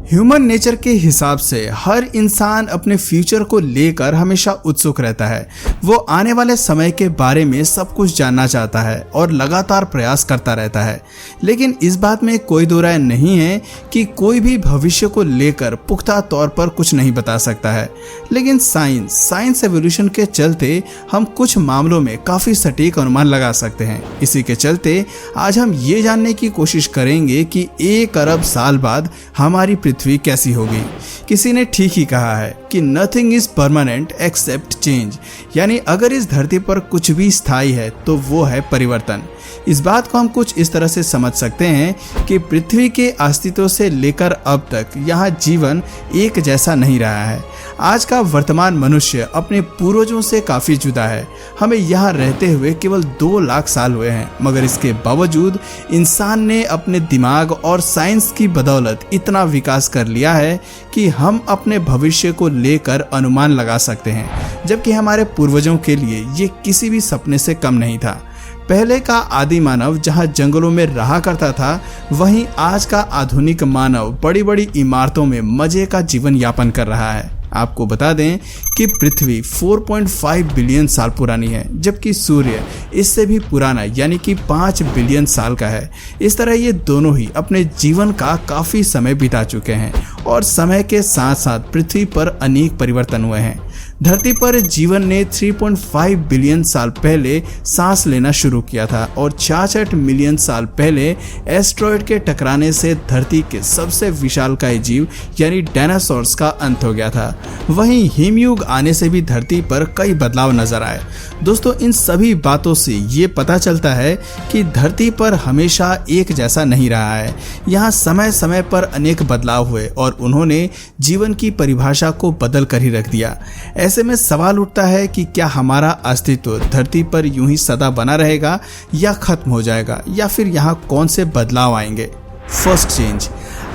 Human nature के हिसाब से हर इंसान अपने फ्यूचर को लेकर हमेशा उत्सुक रहता है। वो आने वाले समय के बारे में सब कुछ जानना चाहता है और लगातार प्रयास करता रहता है। लेकिन इस बात में कोई दो राय नहीं है कि कोई भी भविष्य को लेकर पुख्ता तौर पर कुछ नहीं बता सकता है। लेकिन साइंस एवोल्यूशन के चलते हम कुछ मामलों में काफी सटीक अनुमान लगा सकते हैं। इसी के चलते आज हम ये जानने की कोशिश करेंगे कि 1 अरब साल बाद हमारी पृथ्वी कैसी होगी। किसी ने ठीक ही कहा है कि nothing is permanent except change, यानी अगर इस धरती पर कुछ भी स्थायी है तो वो है परिवर्तन। इस बात को हम कुछ इस तरह से समझ सकते हैं कि पृथ्वी के अस्तित्व से लेकर अब तक यहाँ जीवन एक जैसा नहीं रहा है। आज का वर्तमान मनुष्य अपने पूर्वजों से काफी जुदा है। हमें यहाँ रहते हुए केवल 2 लाख साल हुए हैं, मगर इसके बावजूद इंसान ने अपने दिमाग और साइंस की बदौलत इतना विकास कर लिया है कि हम अपने भविष्य को लेकर अनुमान लगा सकते हैं, जबकि हमारे पूर्वजों के लिए ये किसी भी सपने से कम नहीं था। पहले का आदि मानव जहां जंगलों में रहा करता था, वहीं आज का आधुनिक मानव बड़ी बड़ी इमारतों में मजे का जीवन यापन कर रहा है। आपको बता दें कि पृथ्वी 4.5 बिलियन साल पुरानी है, जबकि सूर्य इससे भी पुराना यानी कि 5 बिलियन साल का है। इस तरह ये दोनों ही अपने जीवन का काफ़ी समय बिता चुके हैं और समय के साथ साथ पृथ्वी पर अनेक परिवर्तन हुए हैं। धरती पर जीवन ने 3.5 बिलियन साल पहले सांस लेना शुरू किया था और 66 मिलियन साल पहले एस्ट्रॉयड के टकराने से धरती के सबसे विशालकाय जीव यानी डायनासोर्स का अंत हो गया था। वहीं हिमयुग आने से भी धरती पर कई बदलाव नजर आए। दोस्तों, इन सभी बातों से ये पता चलता है कि धरती पर हमेशा एक जैसा नहीं रहा है। यहाँ समय समय पर अनेक बदलाव हुए और उन्होंने जीवन की परिभाषा को बदल कर ही रख दिया। ऐसे में सवाल उठता है कि क्या हमारा अस्तित्व धरती पर यूं ही सदा बना रहेगा या खत्म हो जाएगा, या फिर यहाँ कौन से बदलाव आएंगे। First change.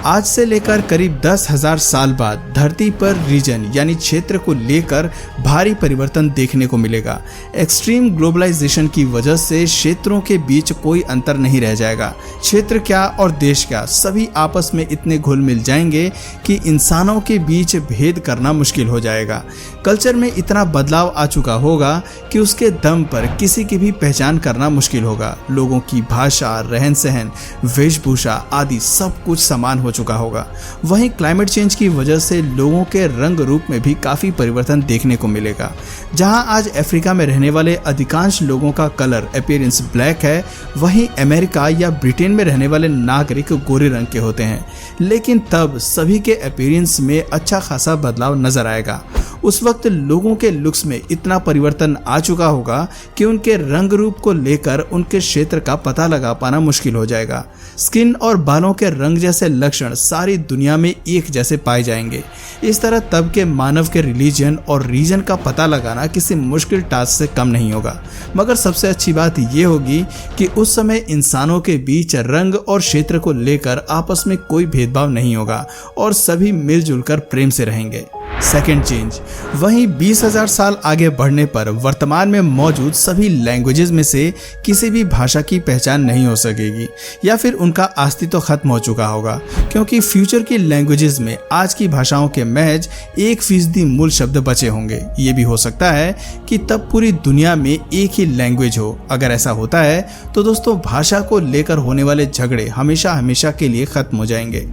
आज से लेकर करीब 10,000 साल बाद धरती पर रीजन यानी क्षेत्र को लेकर भारी परिवर्तन देखने को मिलेगा। एक्सट्रीम ग्लोबलाइजेशन की वजह से क्षेत्रों के बीच कोई अंतर नहीं रह जाएगा। क्षेत्र क्या और देश क्या, सभी आपस में इतने घुल मिल जाएंगे कि इंसानों के बीच भेद करना मुश्किल हो जाएगा। कल्चर में इतना बदलाव आ चुका होगा कि उसके दम पर किसी की भी पहचान करना मुश्किल होगा। लोगों की भाषा, रहन सहन, वेशभूषा आदि सब कुछ समान हो चुका होगा। वहीं क्लाइमेट चेंज की वजह से लोगों के रंग रूप में भी काफी परिवर्तन देखने को मिलेगा। जहां आज अफ्रीका में रहने वाले अधिकांश लोगों का कलर अपीयरेंस ब्लैक है, वहीं अमेरिका या ब्रिटेन में रहने वाले नागरिक गोरे रंग के होते हैं। लेकिन तब सभी के अपीयरेंस में अच्छा खासा बदलाव नजर आएगा। उस वक्त लोगों के लुक्स में इतना परिवर्तन आ चुका होगा कि उनके रंग रूप को लेकर उनके क्षेत्र का पता लगा पाना मुश्किल हो जाएगा। स्किन और बालों के रंग जैसे लक्षण सारी दुनिया में एक जैसे पाए जाएंगे। इस तरह तब के मानव के रिलीजन और रीजन का पता लगाना किसी मुश्किल टास्क से कम नहीं होगा। मगर सबसे अच्छी बात यह होगी कि उस समय इंसानों के बीच रंग और क्षेत्र को लेकर आपस में कोई भेदभाव नहीं होगा और सभी मिलजुल कर प्रेम से रहेंगे। Second change. वहीं 20,000 साल आगे बढ़ने पर वर्तमान में मौजूद सभी लैंग्वेजेस में से किसी भी भाषा की पहचान नहीं हो सकेगी या फिर उनका अस्तित्व खत्म हो चुका होगा, क्योंकि फ्यूचर की लैंग्वेजेस में आज की भाषाओं के महज 1% मूल शब्द बचे होंगे। ये भी हो सकता है कि तब पूरी दुनिया में एक ही लैंग्वेज हो। अगर ऐसा होता है तो दोस्तों, भाषा को लेकर होने वाले झगड़े हमेशा हमेशा के लिए खत्म हो जाएंगे।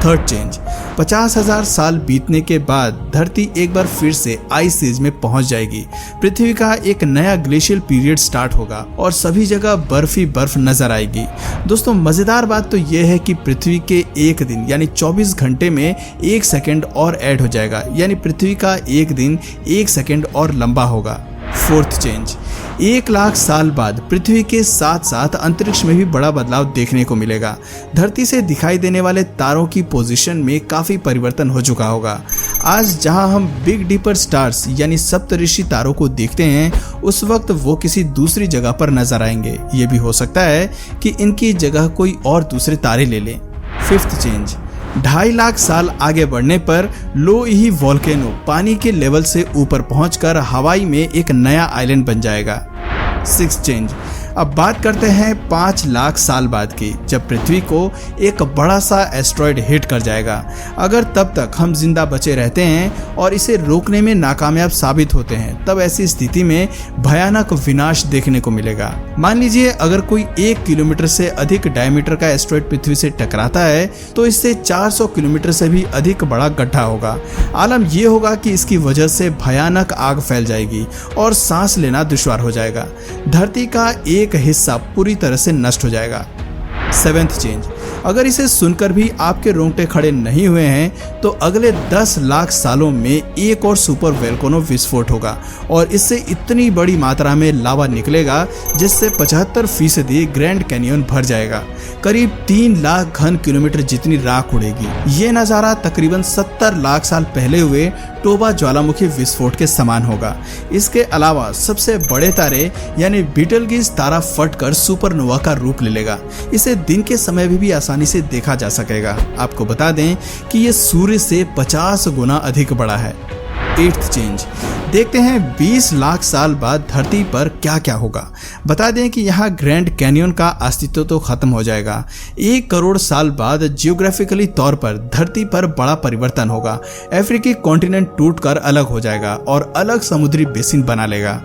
Third change. 50,000 साल बीतने के बाद धरती एक बार फिर से आइस एज में पहुंच जाएगी। पृथ्वी का एक नया ग्लेशियल पीरियड स्टार्ट होगा और सभी जगह बर्फ ही बर्फ नजर आएगी। दोस्तों, मजेदार बात तो यह है कि पृथ्वी के एक दिन यानी 24 घंटे में 1 सेकंड और ऐड हो जाएगा, यानी पृथ्वी का एक दिन 1 सेकंड और लंबा होगा। Fourth change. 1 लाख साल बाद पृथ्वी के साथ साथ अंतरिक्ष में भी बड़ा बदलाव देखने को मिलेगा। धरती से दिखाई देने वाले तारों की पोजीशन में काफी परिवर्तन हो चुका होगा। आज जहां हम बिग डीपर स्टार्स यानी सप्तऋषि तारों को देखते हैं, उस वक्त वो किसी दूसरी जगह पर नजर आएंगे। ये भी हो सकता है कि इनकी जगह कोई और दूसरे तारे ले लें। Fifth change. 2.5 लाख साल आगे बढ़ने पर लोइही वोल्केनो पानी के लेवल से ऊपर पहुंचकर हवाई में एक नया आइलैंड बन जाएगा। Sixth change. अब बात करते हैं 5 लाख साल बाद की, जब पृथ्वी को एक बड़ा सा एस्ट्रॉयड हिट कर जाएगा। अगर तब तक हम जिंदा बचे रहते हैं और इसे रोकने में नाकामयाब साबित होते हैं, तब ऐसी स्थिति में भयानक विनाश देखने को मिलेगा। मान लीजिए अगर कोई 1 किलोमीटर से अधिक डायमीटर का एस्ट्रॉयड पृथ्वी से टकराता है तो इससे 400 किलोमीटर से भी अधिक बड़ा गड्ढा होगा। आलम यह होगा कि इसकी वजह से भयानक आग फैल जाएगी और सांस लेना दुश्वार हो जाएगा। धरती का एक हिस्सा पूरी तरह से नष्ट हो जाएगा। 7th चेंज, अगर इसे सुनकर भी आपके रोंगटे खड़े नहीं हुए हैं तो अगले 10 लाख सालों में एक और सुपर वोल्केनो विस्फोट होगा और इससे इतनी बड़ी मात्रा में लावा निकलेगा जिससे 75% ग्रैंड कैनियन भर जाएगा। करीब 3 लाख घन किलोमीटर जितनी राख उड़ेगी। ये नज़ारा तकरीबन 70 लाख साल पहले हुए टोबा ज्वालामुखी विस्फोट के समान होगा। इसके अलावा सबसे बड़े तारे यानी बीटलगेज तारा फटकर सुपरनोवा का रूप ले लेगा। इसे दिन के समय भी आसानी से देखा जा सकेगा। आपको बता दें कि ये सूर्य से 50 गुना अधिक बड़ा है। 8th चेंज, देखते हैं 20 लाख साल बाद धरती पर क्या क्या होगा। बता दें कि यहाँ ग्रैंड कैनियन का अस्तित्व तो खत्म हो जाएगा। 1 करोड़ साल बाद जियोग्राफिकली तौर पर धरती पर बड़ा परिवर्तन होगा। अफ्रीकी कॉन्टिनेंट टूटकर अलग हो जाएगा और अलग समुद्री बेसिन बना लेगा।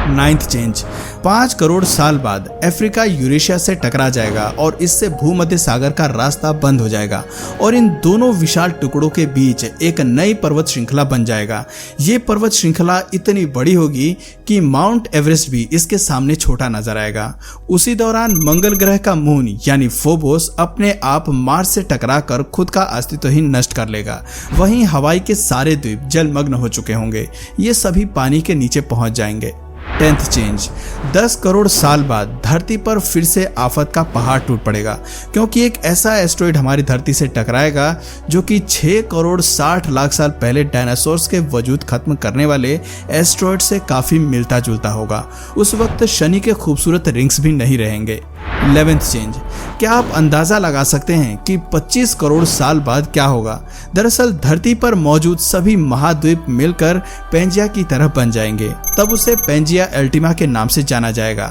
9th चेंज, 5 करोड़ साल बाद अफ्रीका यूरेशिया से टकरा जाएगा और इससे भूमध्य सागर का रास्ता बंद हो जाएगा और इन दोनों विशाल टुकड़ों के बीच एक नई पर्वत श्रृंखला बन जाएगा। ये पर्वत श्रृंखला इतनी बड़ी होगी कि माउंट एवरेस्ट भी इसके सामने छोटा नजर आएगा। उसी दौरान मंगल ग्रह का मून यानी फोबोस अपने आप मार्स से टकराकर खुद का अस्तित्व ही नष्ट कर लेगा। वहीं हवाई के सारे द्वीप जलमग्न हो चुके होंगे। ये सभी पानी के नीचे पहुंच जाएंगे। 10th चेंज, 10 करोड़ साल बाद धरती पर फिर से आफत का पहाड़ टूट पड़ेगा क्योंकि एक ऐसा एस्ट्रॉयड हमारी धरती से टकराएगा जो कि 6 करोड़ 60 लाख साल पहले डायनासोर्स के वजूद खत्म करने वाले एस्ट्रॉयड से काफी मिलता जुलता होगा। उस वक्त शनि के खूबसूरत रिंग्स भी नहीं रहेंगे। 11th चेंज, क्या आप अंदाजा लगा सकते हैं कि 25 करोड़ साल बाद क्या होगा? दरअसल धरती पर मौजूद सभी महाद्वीप मिलकर पेंजिया की तरह बन जाएंगे। तब उसे पेंजिया अल्टीमा के नाम से जाना जाएगा।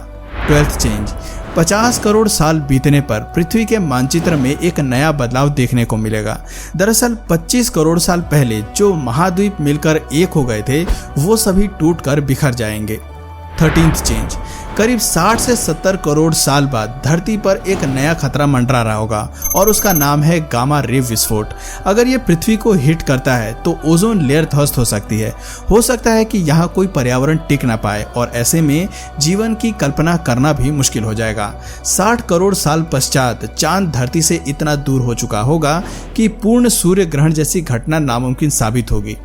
12th चेंज, 50 करोड़ साल बीतने पर पृथ्वी के मानचित्र में एक नया बदलाव देखने को मिलेगा। दरअसल 25 करोड़ साल पहले जो महाद्वीप मिलकर एक हो गए थे वो सभी टूटकर बिखर जाएंगे। 13th चेंज, करीब 60 से 70 करोड़ साल बाद धरती पर एक नया खतरा मंडरा रहा होगा और उसका नाम है गामा रे विस्फोट। अगर ये पृथ्वी को हिट करता है तो ओजोन लेयर ध्वस्त हो सकती है। हो सकता है कि यहाँ कोई पर्यावरण टिक ना पाए और ऐसे में जीवन की कल्पना करना भी मुश्किल हो जाएगा। 60 करोड़ साल पश्चात चांद धरती से इतना दूर हो चुका होगा कि पूर्ण सूर्य ग्रहण जैसी घटना नामुमकिन साबित होगी।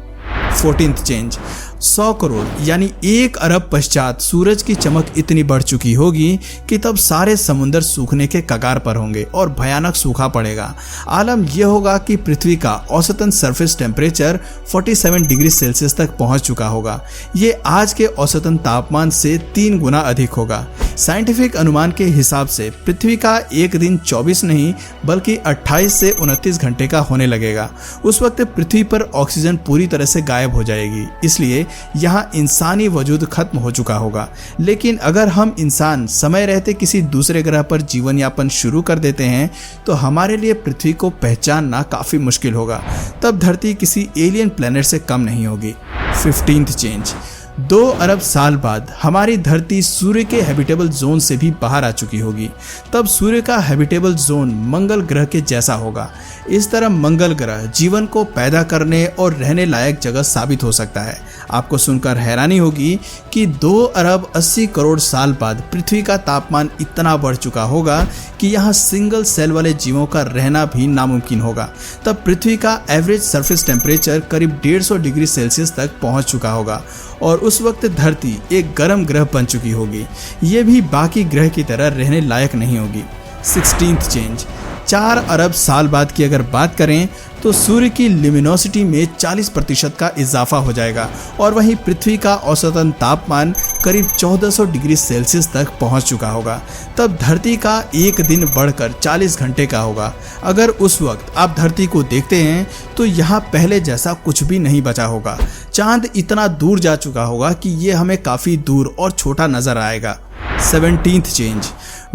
14th चेंज, 100 करोड़ यानी 1 अरब पश्चात सूरज की चमक इतनी बढ़ चुकी होगी कि तब सारे समुद्र सूखने के कगार पर होंगे और भयानक सूखा पड़ेगा। आलम यह होगा कि पृथ्वी का औसतन सरफेस टेम्परेचर 47 डिग्री सेल्सियस तक पहुंच चुका होगा। ये आज के औसतन तापमान से 3 गुना अधिक होगा। साइंटिफिक अनुमान के हिसाब से पृथ्वी का एक दिन 24 नहीं बल्कि 28 से 29 घंटे का होने लगेगा। उस वक्त पृथ्वी पर ऑक्सीजन पूरी तरह से गायब हो जाएगी, इसलिए यहाँ इंसानी वजूद खत्म हो चुका होगा। लेकिन अगर हम इंसान समय रहते किसी दूसरे ग्रह पर जीवन यापन शुरू कर देते हैं तो हमारे लिए पृथ्वी को पहचानना काफी मुश्किल होगा। तब धरती किसी एलियन प्लेनेट से कम नहीं होगी। 15th चेंज, 2 अरब साल बाद हमारी धरती सूर्य के हैबिटेबल जोन से भी बाहर आ चुकी होगी। तब सूर्य का हैबिटेबल जोन मंगल ग्रह के जैसा होगा। इस तरह मंगल ग्रह जीवन को पैदा करने और रहने लायक जगह साबित हो सकता है। आपको सुनकर हैरानी होगी कि 2 अरब 80 करोड़ साल बाद पृथ्वी का तापमान इतना बढ़ चुका होगा कि यहाँ सिंगल सेल वाले जीवों का रहना भी नामुमकिन होगा। तब पृथ्वी का एवरेज सरफेस टेम्परेचर करीब 150 डिग्री सेल्सियस तक पहुँच चुका होगा और उस वक्त धरती एक गर्म ग्रह बन चुकी होगी। ये भी बाकी ग्रह की तरह रहने लायक नहीं होगी। 16th चेंज, 4 अरब साल बाद की अगर बात करें तो सूर्य की ल्यूमिनोसिटी में 40% का इजाफा हो जाएगा और वहीं पृथ्वी का औसतन तापमान करीब 1400 डिग्री सेल्सियस तक पहुंच चुका होगा। तब धरती का एक दिन बढ़कर 40 घंटे का होगा। अगर उस वक्त आप धरती को देखते हैं तो यहाँ पहले जैसा कुछ भी नहीं बचा होगा। चांद इतना दूर जा चुका होगा कि ये हमें काफी दूर और छोटा नजर आएगा। 17th change.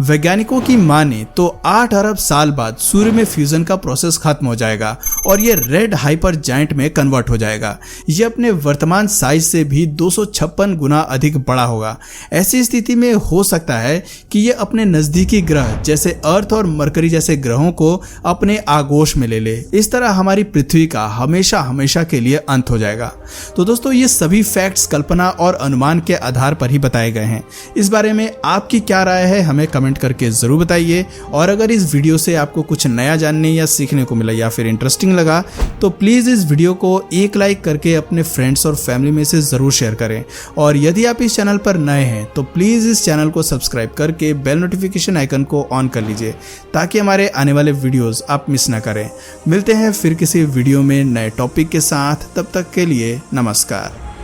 वैज्ञानिकों की माने तो 8 अरब साल बाद सूर्य में फ्यूजन का प्रोसेस खत्म हो जाएगा और ये रेड हाइपर जायंट में कन्वर्ट हो जाएगा। ये अपने वर्तमान साइज से भी 256 गुना अधिक बड़ा होगा। ऐसी स्थिति में हो सकता है कि ये अपने नजदीकी ग्रह जैसे अर्थ और मरकरी जैसे ग्रहों को अपने आगोश में ले ले। इस तरह हमारी पृथ्वी का हमेशा हमेशा के लिए अंत हो जाएगा। तो दोस्तों, ये सभी फैक्ट्स कल्पना और अनुमान के आधार पर ही बताए गए हैं। इस बारे में आपकी क्या राय है, हमें कमेंट करके जरूर बताइए। और अगर इस वीडियो से आपको कुछ नया जानने या सीखने को मिला या फिर इंटरेस्टिंग लगा तो प्लीज इस वीडियो को एक लाइक करके अपने फ्रेंड्स और फैमिली में से जरूर शेयर करें। और यदि आप इस चैनल पर नए हैं तो प्लीज इस चैनल को सब्सक्राइब करके बेल नोटिफिकेशन आइकन को ऑन कर लीजिए ताकि हमारे आने वाले वीडियोस आप मिस ना करें। मिलते हैं फिर किसी वीडियो में नए टॉपिक के साथ, तब तक के लिए नमस्कार।